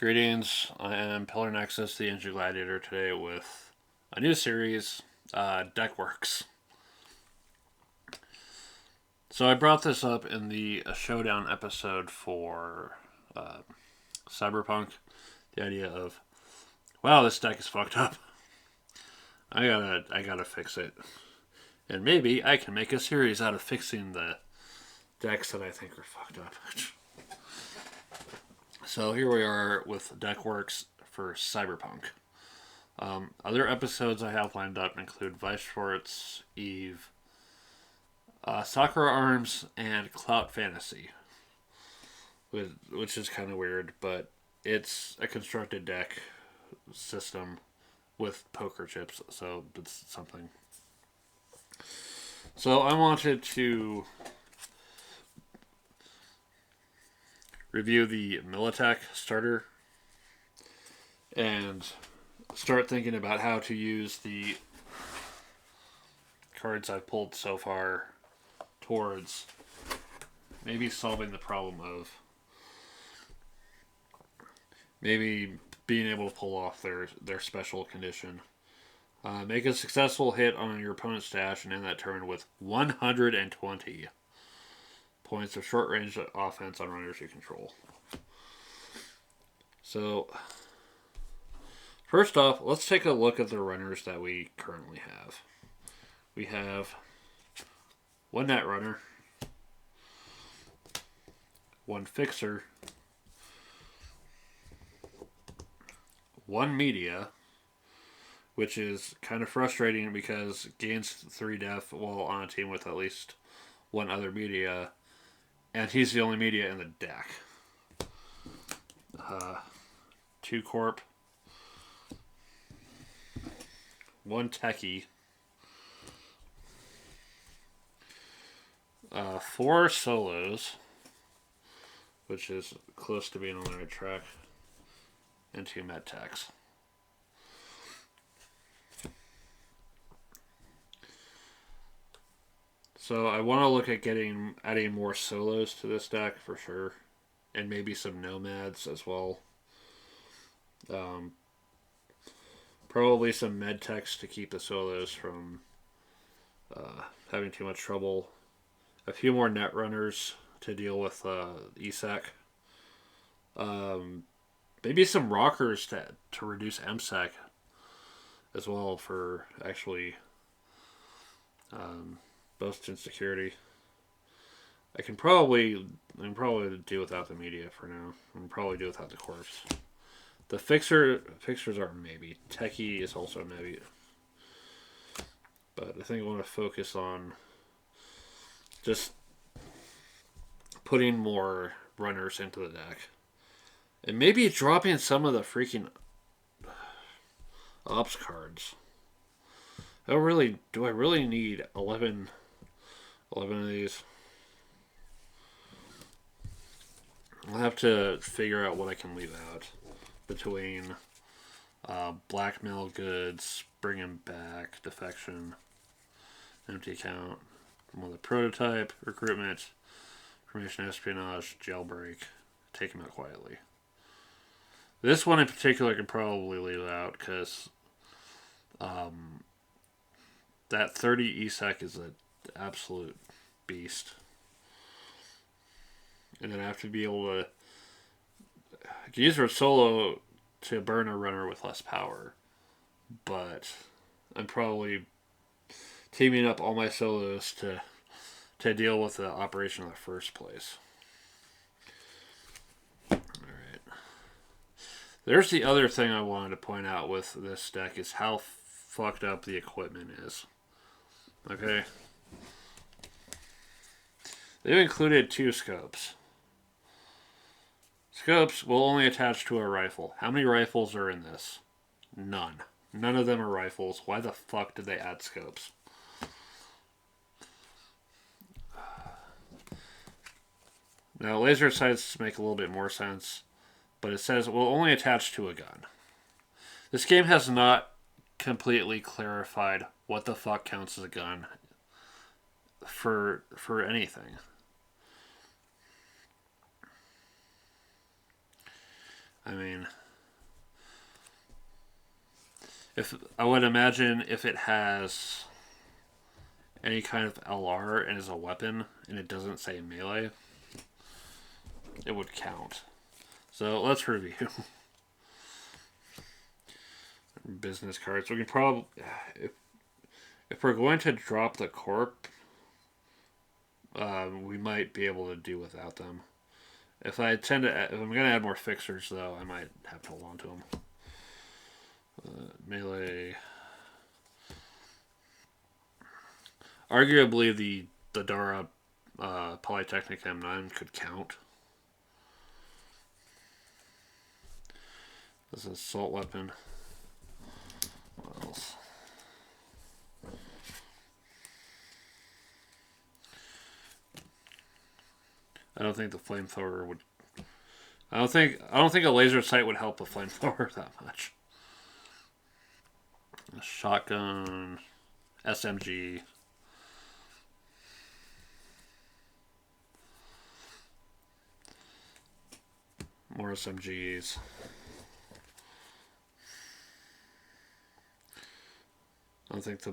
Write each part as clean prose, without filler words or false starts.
Greetings, I am Pillar Nexus, the Ancient Gladiator, today with a new series, Deckworks. So I brought this up in the Showdown episode for Cyberpunk. The idea of, wow, this deck is fucked up. I gotta fix it. And maybe I can make a series out of fixing the decks that I think are fucked up. So here we are with Deckworks for Cyberpunk. Other episodes I have lined up include Vice Schwartz, Eve, Sakura Arms, and Clout Fantasy, which is kind of weird, but it's a constructed deck system with poker chips, so it's something. So I wanted to review the Militech starter and start thinking about how to use the cards I've pulled so far towards maybe solving the problem of maybe being able to pull off their special condition. Make a successful hit on your opponent's stash and end that turn with 120 points of short range offense on runners you control. So, first off, let's take a look at the runners that we currently have. We have one net runner, one fixer, one media, which is kind of frustrating because gains 3 def while on a team with at least one other media, and he's the only media in the deck. 2 corp, 1 techie, 4 solos, which is close to being on the right track, and 2 med techs. So I want to look at adding more solos to this deck for sure, and maybe some nomads as well. Probably some med techs to keep the solos from having too much trouble. A few more net runners to deal with ESEC. Maybe some rockers to reduce MSEC as well for actually boosting security. I can probably do without the media for now. I can probably do without the corpse. The fixers are maybe. Techie is also maybe. But I think I want to focus on just putting more runners into the deck. And maybe dropping some of the freaking ops cards. Do I really need 11 of these? I'll have to figure out what I can leave out between blackmail goods, bring him back, defection, empty account, the prototype, recruitment, information espionage, jailbreak, take him out quietly. This one in particular I can probably leave out because that 30 ESEC is an absolute beast. And then I have to be able to use her solo to burn a runner with less power. But I'm probably teaming up all my solos to deal with the operation in the first place. Alright. There's the other thing I wanted to point out with this deck is how fucked up the equipment is. Okay. They've included 2 scopes. Scopes will only attach to a rifle. How many rifles are in this? None. None of them are rifles. Why the fuck did they add scopes? Now, laser sights make a little bit more sense, but it says it will only attach to a gun. This game has not completely clarified what the fuck counts as a gun for anything. I mean, if I would imagine if it has any kind of LR and is a weapon and it doesn't say melee, it would count. So let's review. Business cards. We can probably, if we're going to drop the corp, we might be able to do without them. If I'm going to add more fixers though, I might have to hold on to them. Melee. Arguably, the Dara Polytechnic M9 could count. This is an assault weapon. What else? I don't think the flamethrower would. I don't think a laser sight would help a flamethrower that much. A shotgun, SMG. More SMGs. I don't think the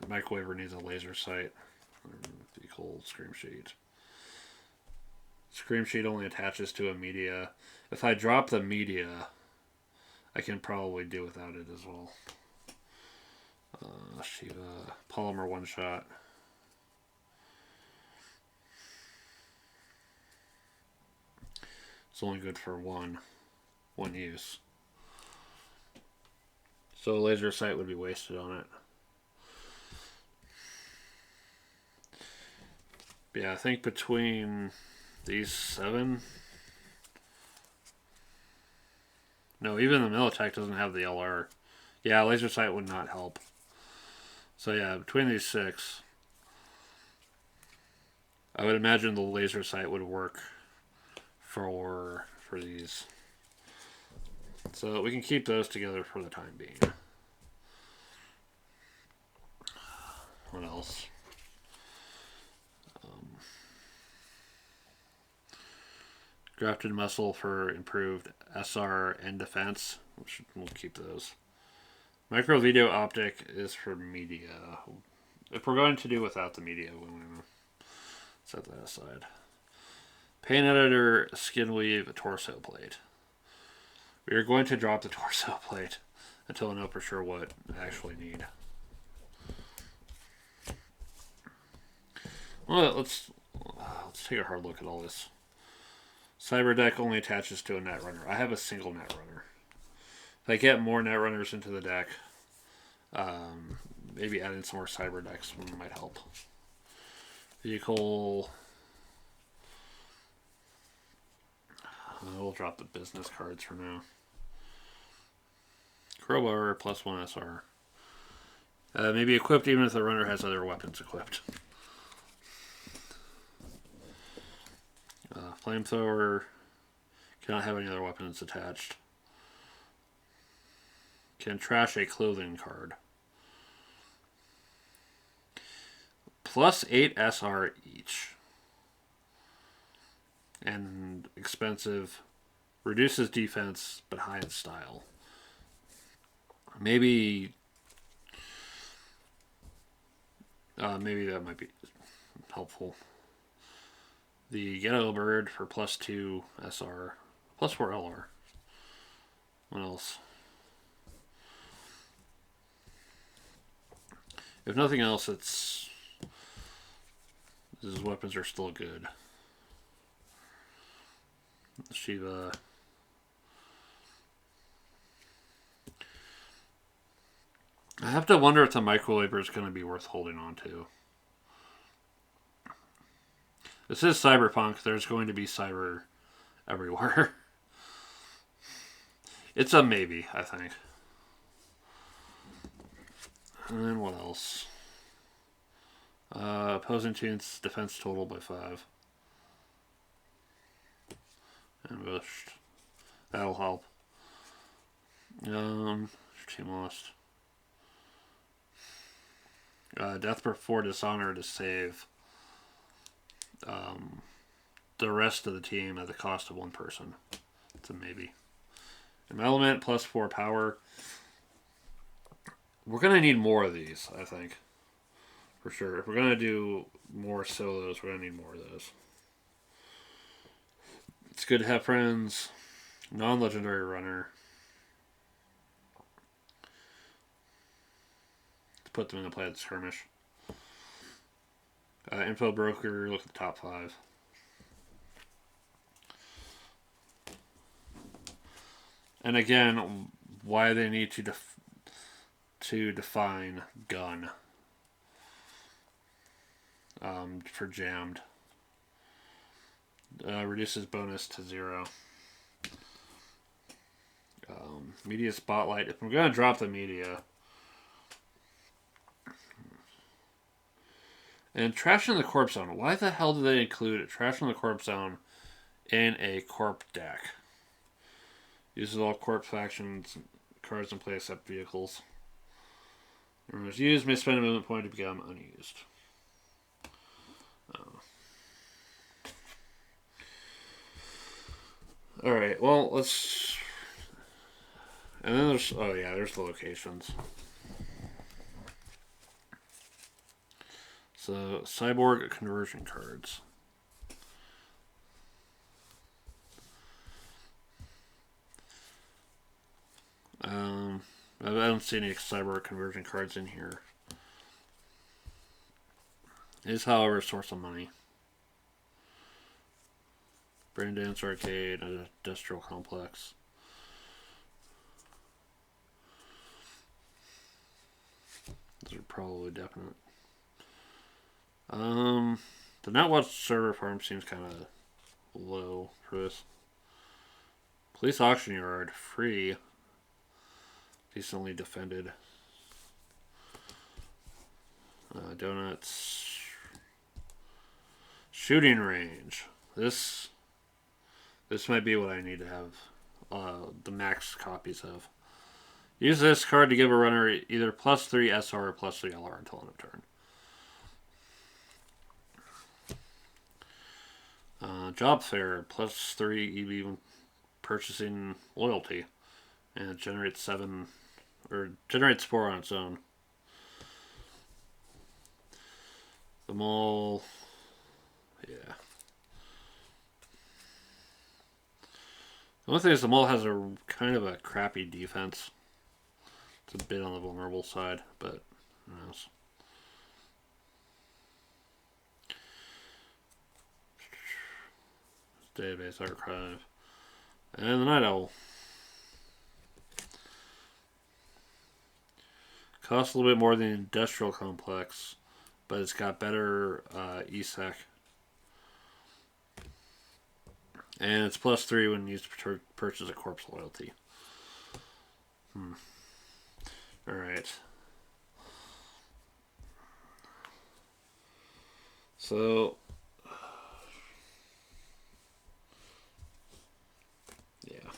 microwaver needs a laser sight. Vehicle scream sheet. Scream sheet only attaches to a media. If I drop the media, I can probably do without it as well. Shiva. Polymer one shot. It's only good for one use. So a laser sight would be wasted on it. But yeah, I think between these 7. No, even the Militech doesn't have the LR. Yeah, laser sight would not help. So yeah, between these 6, I would imagine the laser sight would work for these. So we can keep those together for the time being. What else? Grafted muscle for improved SR and defense. We'll keep those. Micro video optic is for media. If we're going to do without the media, we're going to set that aside. Paint editor, skin weave, torso plate. We are going to drop the torso plate until I know for sure what I actually need. Well, let's take a hard look at all this. Cyber deck only attaches to a netrunner. I have a single netrunner. If I get more netrunners into the deck, maybe adding some more cyber decks might help. Vehicle. We'll drop the business cards for now. Crowbar +1 SR. Maybe equipped even if the runner has other weapons equipped. Flamethrower. Cannot have any other weapons attached. Can trash a clothing card. +8 SR each. And expensive. Reduces defense, but high in style. Maybe that might be helpful. The Yellow Bird for +2 SR. +4 LR. What else? If nothing else, his weapons are still good. Shiva. I have to wonder if the microwaver is going to be worth holding on to. This is Cyberpunk. There's going to be cyber everywhere. It's a maybe, I think. And then what else? Opposing team's defense total by 5. Ambushed. That'll help. Team lost. Death before dishonor to save the rest of the team at the cost of one person. It's a maybe. An element plus 4 power. We're going to need more of these, I think. For sure. If we're going to do more solos, we're going to need more of those. It's good to have friends. Non-legendary runner. To put them in the play at the skirmish. Info broker, look at the top 5. And again, why they need to define gun for jammed. Reduces bonus to 0. Media spotlight. If I'm going to drop the media. And Trash in the Corpse Zone. Why the hell do they include Trash in the Corpse Zone in a Corp deck? Uses all Corp factions, cards in play except vehicles. When it's used, may spend a movement point to become unused. Alright, well, let's... And then there's... Oh, yeah, there's the locations. So, Cyborg conversion cards. I don't see any Cyborg conversion cards in here. It is, however, a source of money. Braindance Arcade, Industrial Complex. Those are probably definite. The Netwatch server farm seems kind of low for this. Police Auction Yard, free. Decently defended. Donuts. Shooting range. This might be what I need to have the max copies of. Use this card to give a runner either +3 SR or +3 LR until end of turn. Job fair, +3 EV purchasing loyalty. And it generates 7, or generates 4 on its own. The mall, yeah. The only thing is the mall has a kind of a crappy defense. It's a bit on the vulnerable side, but who knows. Database archive. And the Night Owl. Costs a little bit more than the Industrial Complex, but it's got better ESEC. And it's +3 when used to purchase a corpse loyalty. Alright. So... yeah.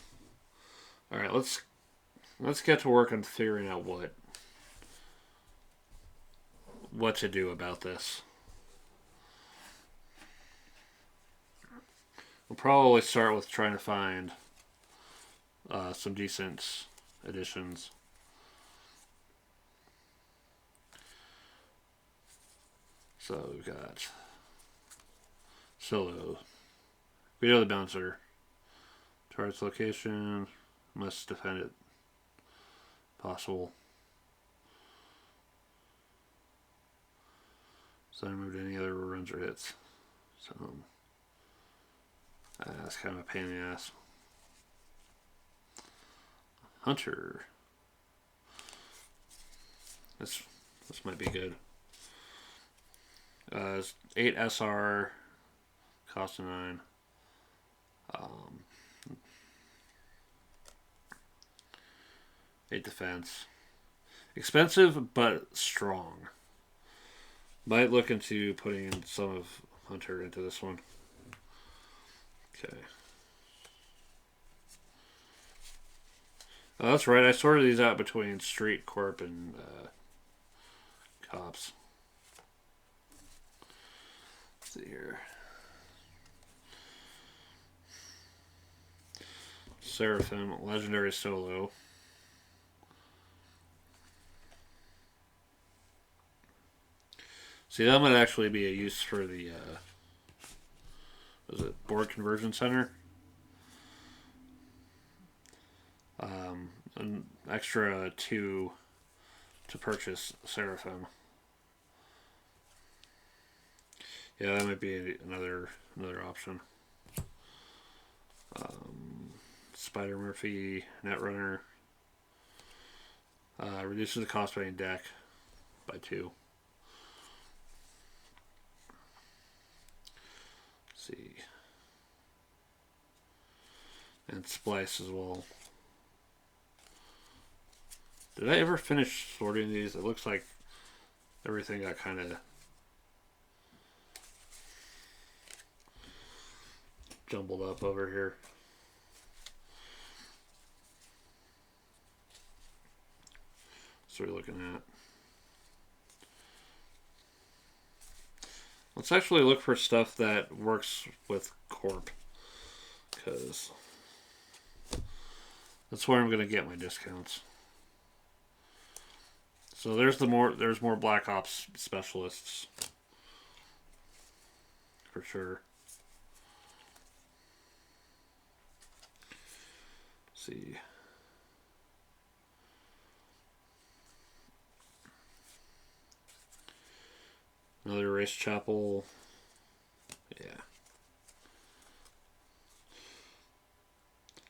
Alright, let's get to work on figuring out what to do about this. We'll probably start with trying to find some decent additions. So we've got Solo. Guido the Bouncer. Target's location. Must defend it. Possible. So I removed any other runs or hits. So that's kind of a pain in the ass. Hunter. This might be good. 8 SR, cost of 9. 8 defense. Expensive but strong. Might look into putting some of Hunter into this one. Okay. Oh, that's right. I sorted these out between Street Corp and Cops. Let's see here. Seraphim, legendary solo. See, that might actually be a use for the, was it board conversion center? An extra 2 to purchase Seraphim. Yeah, that might be another option. Spider Murphy, Netrunner. Reduces the cost by deck by 2. Let's see. And Splice as well. Did I ever finish sorting these? It looks like everything got kind of jumbled up over here. So we're looking at. Let's actually look for stuff that works with Corp, because that's where I'm going to get my discounts. So there's more Black Ops specialists for sure. Let's see. Another Race Chapel. Yeah.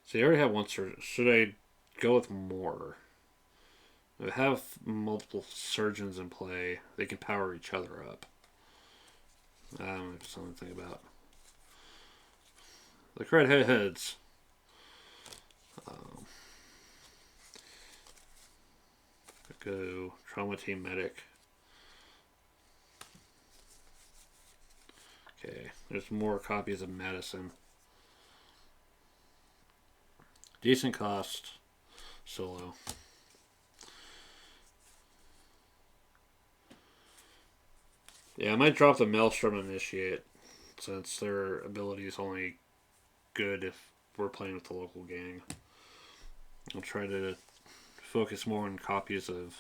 So you already have one surgeon. Should I go with more? If I have multiple surgeons in play, they can power each other up. I don't know, something to think about. The Red Heads. Go Trauma Team Medic. Okay, there's more copies of Medicine. Decent cost. Solo. Yeah, I might drop the Maelstrom Initiate, since their ability is only good if we're playing with the local gang. I'll try to focus more on copies of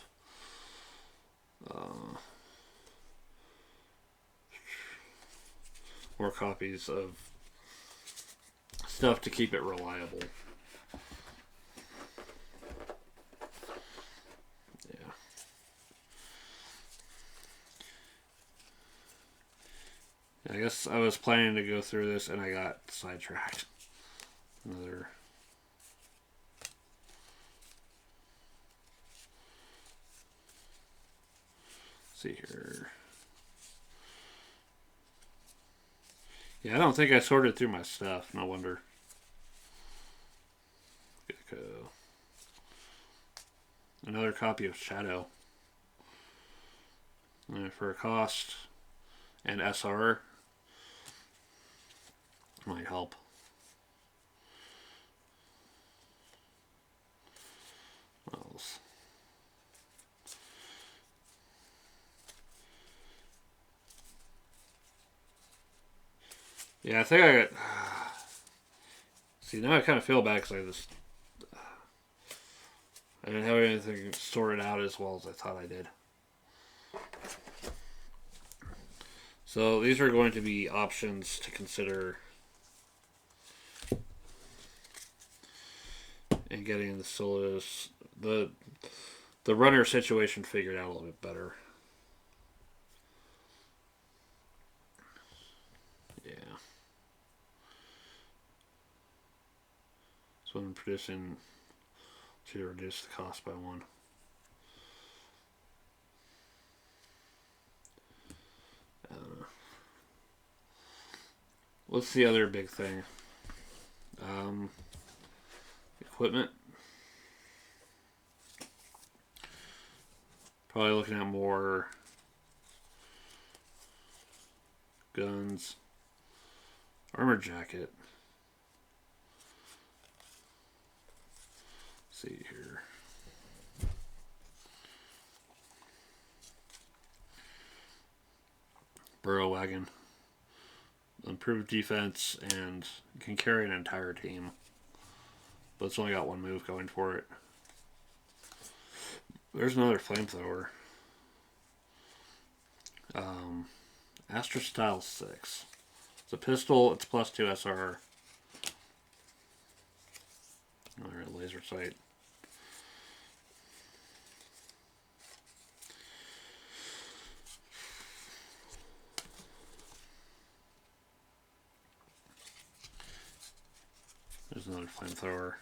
stuff to keep it reliable. Yeah. I guess I was planning to go through this and I got sidetracked. Another. Let's see here. Yeah, I don't think I sorted through my stuff. No wonder. Go. Another copy of Shadow. And for a cost and SR might help. What else? Yeah, I think I got. See, now I kind of feel bad because I didn't have anything sorted out as well as I thought I did. So these are going to be options to consider in getting the solos, the runner situation figured out a little bit better. Yeah. So I'm producing to reduce the cost by 1. What's the other big thing? Equipment. Probably looking at more guns. Armor jacket. Let's see here. Burrow wagon. Improved defense and can carry an entire team. but it's only got one move going for it. There's another flamethrower. Astra Style 6. It's a pistol. It's +2 SR. Alright, laser sight. There's another flamethrower.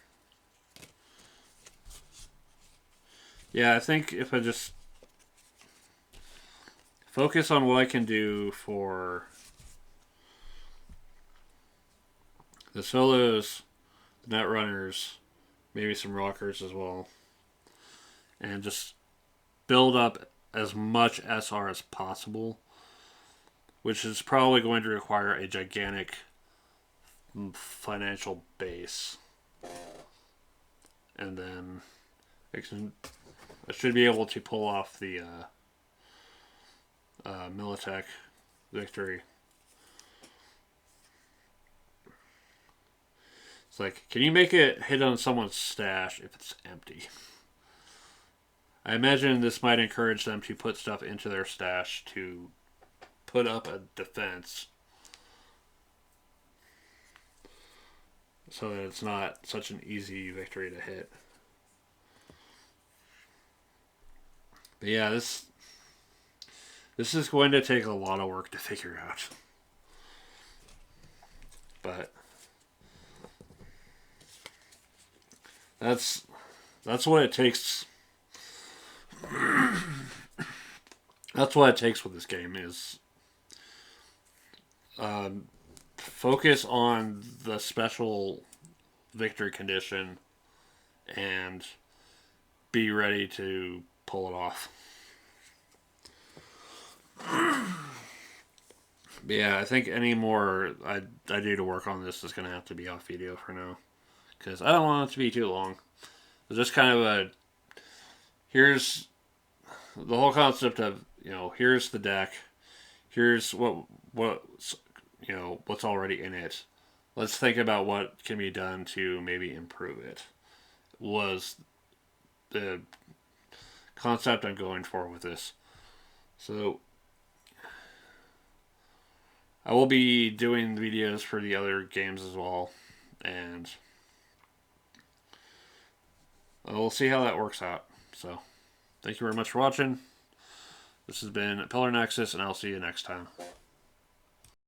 Yeah, I think if I just focus on what I can do for the solos, the net runners, maybe some rockers as well, and just build up as much SR as possible, which is probably going to require a gigantic financial base. And then I should be able to pull off the Militech victory. It's like, can you make it hit on someone's stash if it's empty? I imagine this might encourage them to put stuff into their stash to put up a defense so that it's not such an easy victory to hit. But yeah, this is going to take a lot of work to figure out. But that's what it takes. That's what it takes with this game is focus on the special victory condition and be ready to pull it off. But yeah, I think any more I do to work on this is going to have to be off video for now. Because I don't want it to be too long. It's just kind of here's the whole concept of, here's the deck. Here's what's already in it. Let's think about what can be done to maybe improve it. Was the concept I'm going for with this. So I will be doing videos for the other games as well, and we'll see how that works out. So thank you very much for watching. This has been Pillar Nexus, and I'll see you next time.